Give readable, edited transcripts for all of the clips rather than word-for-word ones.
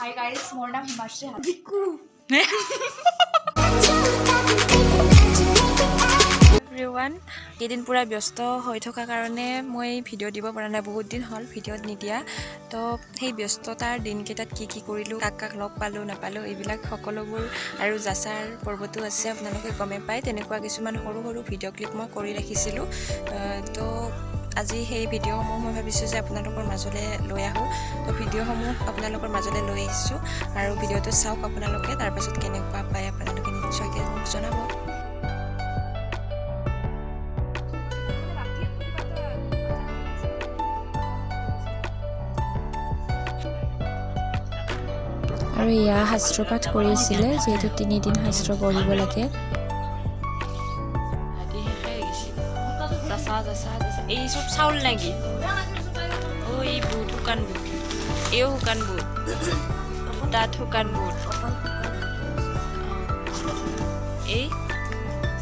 Hi guys, মোৰ নাম Himashree হাবিকু। Everyone, কেইদিন পুৰা ব্যস্ত হৈ থকা কাৰণে মই ভিডিঅ' দিব পৰা নাই, বহুত দিন হ'ল ভিডিঅ'ত নিদিয়া। তো সেই ব্যস্ততাৰ দিনকেইটাত কি কৰিলোঁ, কাক লগ পালোঁ নাপালোঁ, এইবিলাক সকলোবোৰ আৰু যাচাৰ পৰ্বতো আছে, আপোনালোকে গমে পায়। তেনেকুৱা কিছুমান সৰু সৰু ভিডিঅ' ক্লিপ মই কৰি ৰাখিছিলোঁ। তো আজি সেই ভিডিঅ'সমূহ মই ভাবিছোঁ যে আপোনালোকৰ মাজলৈ লৈ আহোঁ। তো ভিডিঅ'সমূহ আপোনালোকৰ মাজলৈ লৈ আহিছোঁ আৰু ভিডিঅ'টো চাওক আপোনালোকে, তাৰপাছত কেনেকুৱা পায় আপোনালোকে নিশ্চয়কৈ মোক জনাব। আৰু এয়া শাস্ত্ৰপাঠ কৰিছিলে, যিহেতু 3 দিন শাস্ত্ৰ পঢ়িব লাগে। এই চব চাউল নাকি? এই বুট, শুকান বুট, এও শুকান বুট, তাত শুকান বুট, এই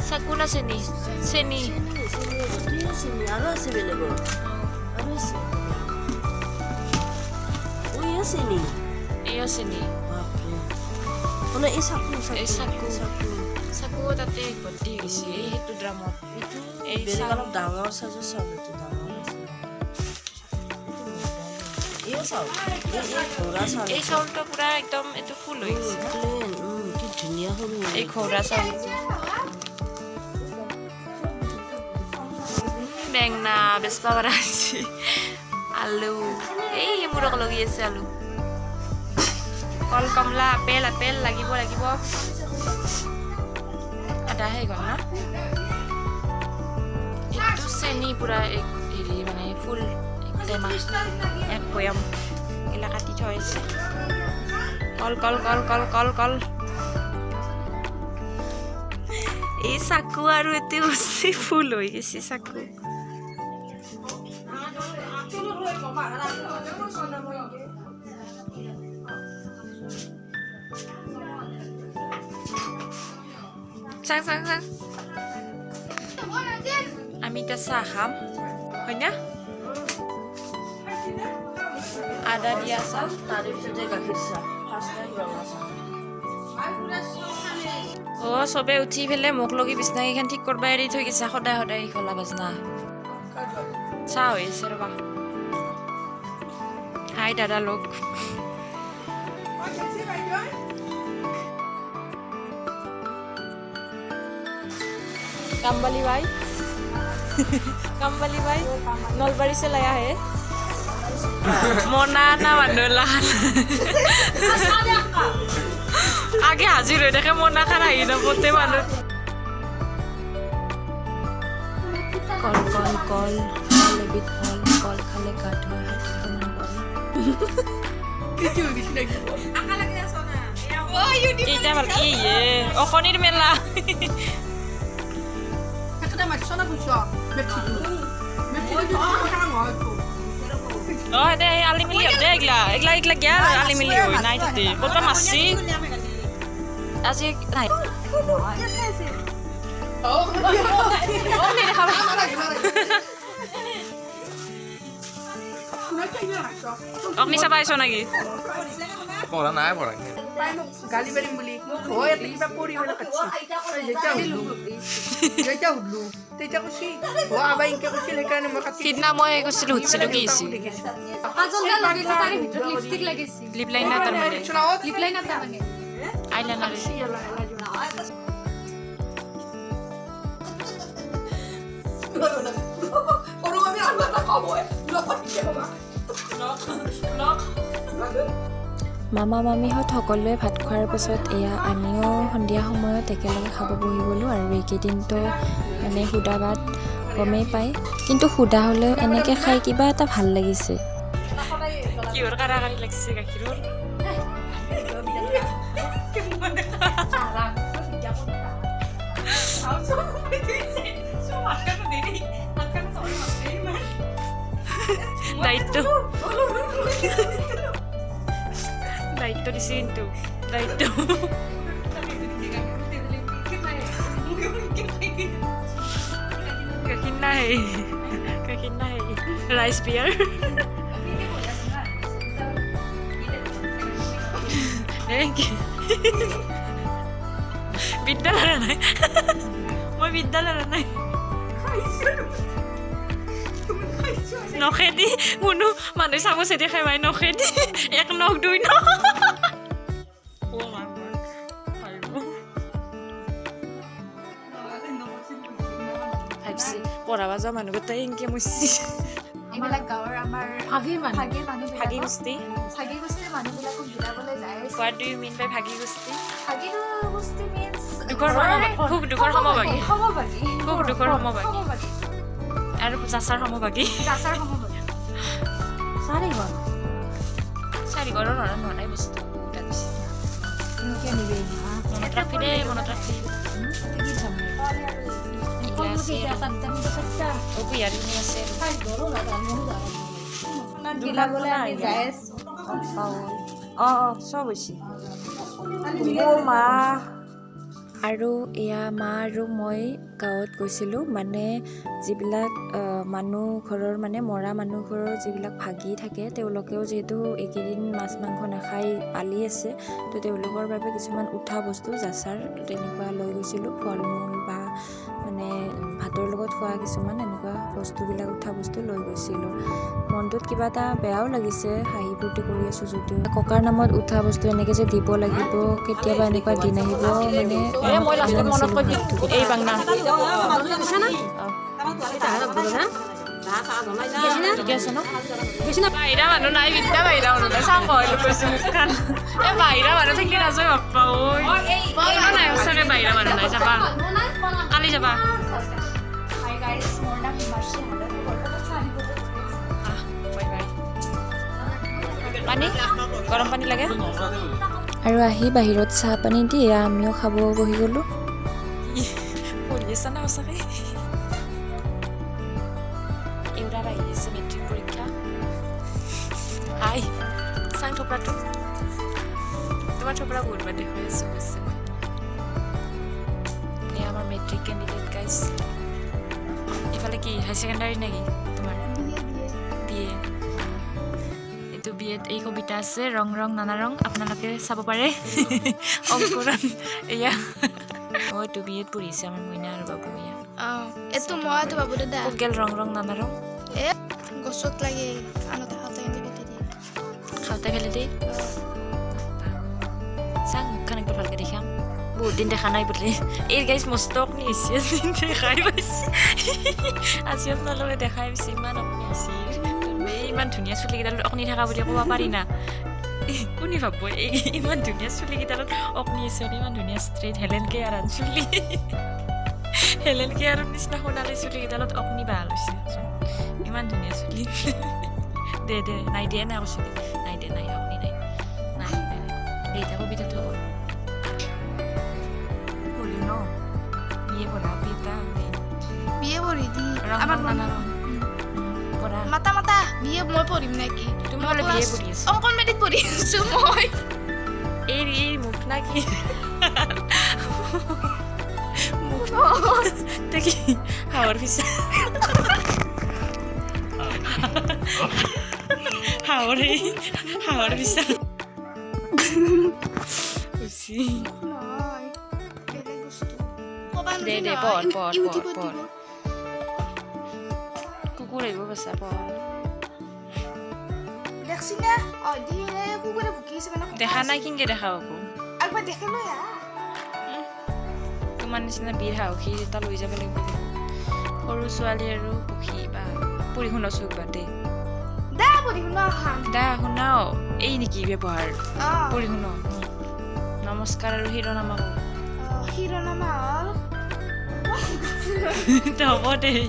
চাকুন আছে নি? চেনি আৰু আছে বেলেগৰ আৰু আছে চেনি, এও চেনি, এই চাকু এই চাকু চাকু তাতে ভৰ্তি হৈছে। এই সেইটো ড্ৰামত এই অলপ ডাঙৰ চাইজৰ চাউল, এইটো ডাঙৰ এই চাউলটো পুৰা একদম এইটো ফুল হৈ গৈছে, কি ধুনীয়া সৰু এই ঘৰুৱা চাউল। বেঙনা বেচবা পৰা আছে, আলু, এই মূৰক লগি আছে আলু, কল, কমলা, আপেল লাগিব আদা হৈ গ'ল না। এইটো চেনি পুৰা হেৰি মানে ফুল টেমা, এক বয়াম এইগিলা কাটি থৈছে। কল এই চাকু আৰু এটি উচি ফুল হৈ গৈছে চাকু। আমি এতিয়া চাহ খাম, হয় না? আদা দিয়া চাহ, তাৰে পিছতে গাখীৰ চাহ, চবে উঠি পেলাই মোক লগি বিচনাকেইখন ঠিক কৰিব এৰি থৈ গৈছে। সদায় খোলা বাজনা চাহ হৈ আছে ৰবা। হাই দাদা লোক, কামবালি ভাই নলবাৰী से लाया है মনা না মানুহ আগে হাজিৰ হৈ থাকে, মনা খান আহি নপতে মানুহ। কল এবিধ ফল, কল খালে গাত হয় এইটা ভাল। অকণিৰ মেলা আলি মিলি হতে এইগিলা গেল আলি মিলি হৈ নাই তাতে ক'তবা মাছছি আজি নাই। অগ্নি চাবা আহিছ নেকি? পঢ়া নাই পঢ়া গালি পাৰিম বুলি হয় এটা কিবা কৰি মানে কাটছি যেতিয়া সুধলো তেতিয়া কৈছি আবাই ইনকে কৈছিল, সেইকাৰণে মই কাটি সিদিনা মই কৈছিলো সুধিছিলো কি হৈছে লিপ লাইনাৰ তাৰমানে আইলাইনাৰ মামা মামীহঁত সকলোৱে ভাত খোৱাৰ পাছত এয়া আমিও সন্ধিয়া সময়ত একেলগে খাব বহি গ'লোঁ। আৰু এইকেইদিনতো মানে সুদা ভাত গমেই পায়, কিন্তু সুদা হ'লেও এনেকৈ খাই কিবা এটা ভাল লাগিছে। কিহৰ কাৰাকাৰি লাগিছে গাখীৰৰ দায়িত্ব দিছে, কিন্তু দায়িত্ব গাখীৰ নাই রাইস বিয়ার বিদ্যালয় নাই মই বিদ্যালয় নাই নখেদি কোনো মানুহ চামুচেদি খাই পাই নখেদি এক নখ দুই নখ ভাবিছে পঢ়াব যোৱা মানুহ গোটেই এনেকৈ মুচি এইবিলাক গাঁৱৰ আমাৰ ভাগিৰ মানুহ ভাগি গোষ্ঠী ভাগি গোষ্ঠীৰ মানুহবিলাকক বিলাবলৈ যায় what do you mean by ভাগি গোষ্ঠী ভাগি গোষ্ঠী মিনছ দুখৰ সুখ দুখৰ সমভাগী সমভাগী সুখ দুখৰ সমভাগী সমভাগী আৰু যাচাৰ সমভাগী যাচাৰ সমভাগী চাৰিঘৰৰ হোৱা নাই বস্তু বহুত আছে মনত ৰাখি দেই মনত ৰাখি বিলাবলৈ আমি যায় চব হৈছে আৰু এয়া মা আৰু মই গাঁৱত গৈছিলোঁ মানে যিবিলাক মানুহ ঘৰৰ মানে মৰা মানুহ ঘৰৰ যিবিলাক ভাগি থাকে তেওঁলোকেও যিহেতু এইকেইদিন মাছ মাংস নাখাই পালি আছে তো তেওঁলোকৰ বাবে কিছুমান উঠা বস্তু যাচাৰ তেনেকুৱা লৈ গৈছিলোঁ ফল মূল বা মানে ভাতৰ লগত খোৱা কিছুমান এনেকুৱা বস্তুবিলাক উঠা বস্তু লৈ গৈছিলোঁ মনটোত কিবা এটা বেয়াও লাগিছে হাঁহি ফূৰ্তি কৰি আছোঁ যদিও ককাৰ নামত উঠা বস্তু এনেকৈ যে দিব লাগিব কেতিয়াবা এনেকুৱা দিন আহিব মানে এই বাংলা বাহিৰা মানুহ নাই বিদ্যা বাহিৰা মানুহ নাই চাওঁ কহিলোঁ কৈছোঁ মুখখন এই বাহিৰা মানুহ থাকিলে নাযায় বাপ্পা ঐ নাই ওচৰতে বাহিৰা মানুহ নাই যাবা কালি যাবা পানী গৰম পানী লাগে আৰু আহি বাহিৰত চাহ পানী দি আমিও খাব বহি গ'লোঁ পঢ়ি আছা না সঁচাকৈ এওঁৰাৰ আহি আছে মেট্ৰিক পৰীক্ষা আই চাং থপৰাটো তোমাৰ থপৰা বহুত বাদে হৈ আছোঁ কৈছে মই আমাৰ মেট্ৰিক কেণ্ডিডেট গাইজ এইফালে কি হাই ছেকেণ্ডাৰী নেকি তোমাৰ বিএ এইটো বিএত এই কবিতা আছে ৰং ৰং নানা ৰং আপোনালোকে চাব পাৰে অংকুৰণ এয়া মইতো বিএত পঢ়িছে আমাৰ মইনা আৰু বাবু এয়া এইটো মইতো বাবু দাদা গেল ৰং ৰং নানা ৰং গছত লাগে আনতে খাওঁতে খাওঁতে খেলি দেই চাং মুখখন একবাৰ ভালকৈ দেখাম বহুত দিন দেখা নাই বোলে এই গাইজ মস্ত আপুনি আহিছে দেখাই পাইছে আজি আপোনালোকে দেখাই পাইছে ইমান আপুনি আহিছে ইমান ধুনীয়া চুলিকেইডালত অকনি থকা বুলি ক'ব পাৰি না কোনে ভাবব এই ইমান ধুনীয়া চুলিকেইডালত অকনি আছে ইমান ধুনীয়া ষ্ট্ৰেইট হেলেন কেয়াৰ চুলি হেলেন কেয়াৰৰ নিচিনা সোণালী চুলিকেইডালত অকনি ভাল হৈছে ইমান ধুনীয়া চুলি দে দে নাই দিয়ে নাই কৈছোঁ নাই দে নাই অকনি নাই নাই এই যাব বিধাটো পঢ়ি ন বিয়ে পঢ়া পিতা বিয়ে পঢ়ি দি আমাৰ নানা পঢ়া মাতা মাতা বিয়ে মই পঢ়িম নেকি তুমি বোলে বিয়ে পঢ়ি আছা অংকনবাদীত পঢ়ি আছোঁ মই এই মুখ না কি মুখ দেখি হাওয়ার পিছা হাওয়ার পিছা দে দে পঢ় কুকুৰ আহিব পাইছা পঢ় দেখা নাই কিনকে দেখা পাব তোমাৰ নিচিনা বীৰ সাহসী এটা লৈ যাব লাগিব সৰু ছোৱালী আৰু পক্ষী বা পঢ়ি শুনা চোক বাদে দা শুনাও এই নেকি ব্যৱহাৰ পঢ়ি শুন নমস্কাৰ আৰু শিৰোনামা হ'ব দেই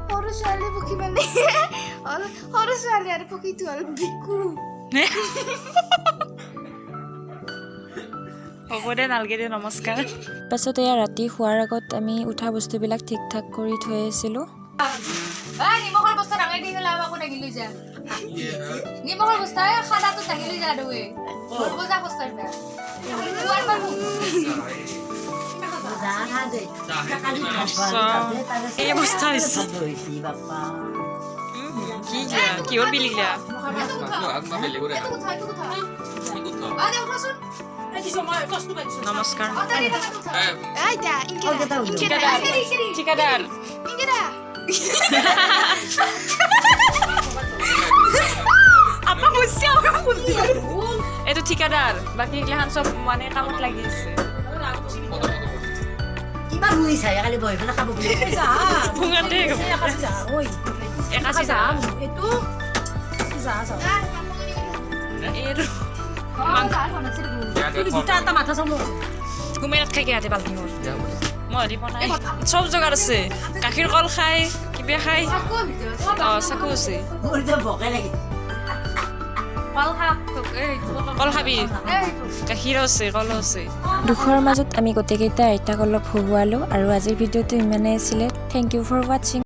সৰু ছোৱালী পক্ষী মানে সৰু ছোৱালী আৰু পক্ষীটো হ'ল বিকু হ'ব দে নালগে দে নমস্কাৰ পাছত এয়া ৰাতি শোৱাৰ আগত আমি উঠা বস্তুবিলাক ঠিক ঠাক কৰি থৈ আছিলোঁ নিমখৰ বস্তা ডাঙাই দি গ'লে আমাকো দাঙি লৈ যা নিমখৰ বস্তা খাদাটো দাঙি লৈ যা দেই বজা বস্তা এই অৱস্থা হৈছে কি গিয়া কিহৰ বিলি গিয়া বেলেগৰে এইটো কথা এইটো কথা কি কথা আৰে উঠাচোন নমস্কাৰ অতাৰি টাকা উঠা আইতা ইনকেডা ঠিকাদাৰ ইনকেডা আপা বুঝছি এইটো ঠিকাদাৰ বাকী গিলাখান চব মানে কামত লাগি আছে কিবা মুই চাই কালি বহি পেলাই খাব বুলি ভুঙাতে একাশী যাম এইটো ঘুমেৰাত খাই গিয়াতে বাল্টিঙত মই হেৰি বনাই চব জোগাৰ আছে গাখীৰ কল খাই কিবা খাই অঁ চাকু আছে বকাই লাগি কল খাবি গাখীৰো আছে কলো আছে দুখৰ মাজত আমি গোটেইকেইটা আইতাক অলপ হঁহুৱালোঁ আৰু আজিৰ ভিডিঅ'টো ইমানেই আছিলে থেংক ইউ ফৰ ৱাচিং